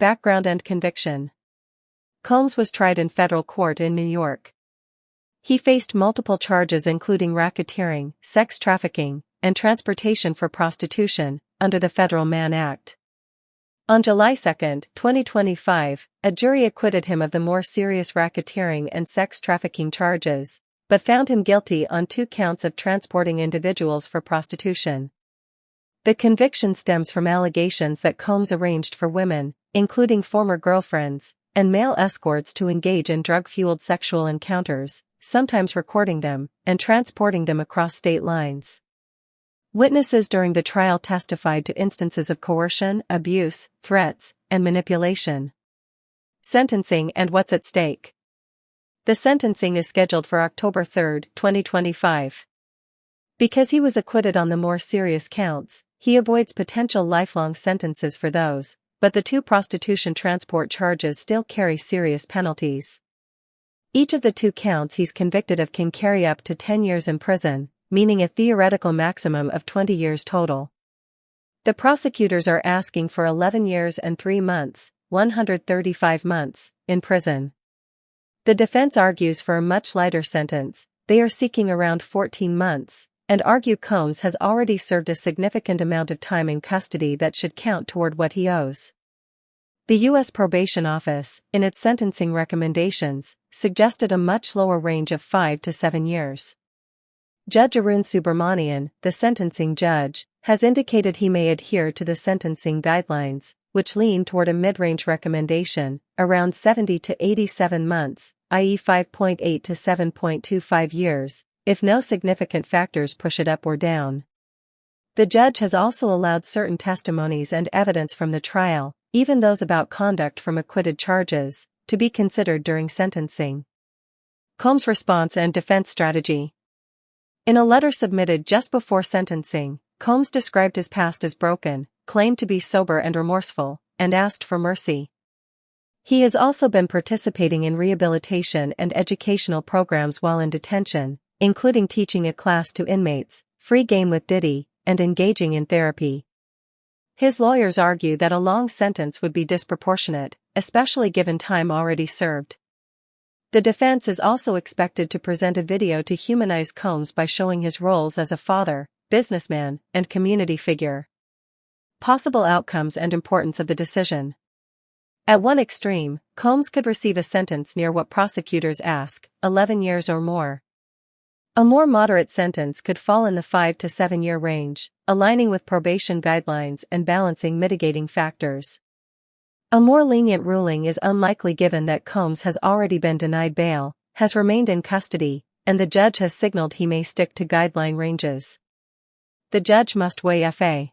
Background and conviction. Combs was tried in federal court in New York. He faced multiple charges including racketeering, sex trafficking, and transportation for prostitution, under the Federal Mann Act. On July 2, 2025, a jury acquitted him of the more serious racketeering and sex trafficking charges, but found him guilty on 2 counts of transporting individuals for prostitution. The conviction stems from allegations that Combs arranged for women, including former girlfriends, and male escorts to engage in drug-fueled sexual encounters, sometimes recording them, and transporting them across state lines. Witnesses during the trial testified to instances of coercion, abuse, threats, and manipulation. Sentencing and what's at stake. The sentencing is scheduled for October 3, 2025. Because he was acquitted on the more serious counts, he avoids potential lifelong sentences for those, but the 2 prostitution transport charges still carry serious penalties. Each of the 2 counts he's convicted of can carry up to 10 years in prison, meaning a theoretical maximum of 20 years total. The prosecutors are asking for 11 years and 3 months, 135 months, in prison. The defense argues for a much lighter sentence. They are seeking around 14 months, and argue Combs has already served a significant amount of time in custody that should count toward what he owes. The U.S. Probation Office, in its sentencing recommendations, suggested a much lower range of 5 to 7 years. Judge Arun Subramanian, the sentencing judge, has indicated he may adhere to the sentencing guidelines, which lean toward a mid-range recommendation, around 70 to 87 months, i.e. 5.8 to 7.25 years, if no significant factors push it up or down. The judge has also allowed certain testimonies and evidence from the trial, even those about conduct from acquitted charges, to be considered during sentencing. Combs' response and defense strategy. In a letter submitted just before sentencing, Combs described his past as broken, claimed to be sober and remorseful, and asked for mercy. He has also been participating in rehabilitation and educational programs while in detention, including teaching a class to inmates, free game with Diddy, and engaging in therapy. His lawyers argue that a long sentence would be disproportionate, especially given time already served. The defense is also expected to present a video to humanize Combs by showing his roles as a father, businessman, and community figure. Possible outcomes and importance of the decision. At one extreme, Combs could receive a sentence near what prosecutors ask, 11 years or more. A more moderate sentence could fall in the 5 to 7 year range, aligning with probation guidelines and balancing mitigating factors. A more lenient ruling is unlikely given that Combs has already been denied bail, has remained in custody, and the judge has signaled he may stick to guideline ranges. The judge must weigh Fa.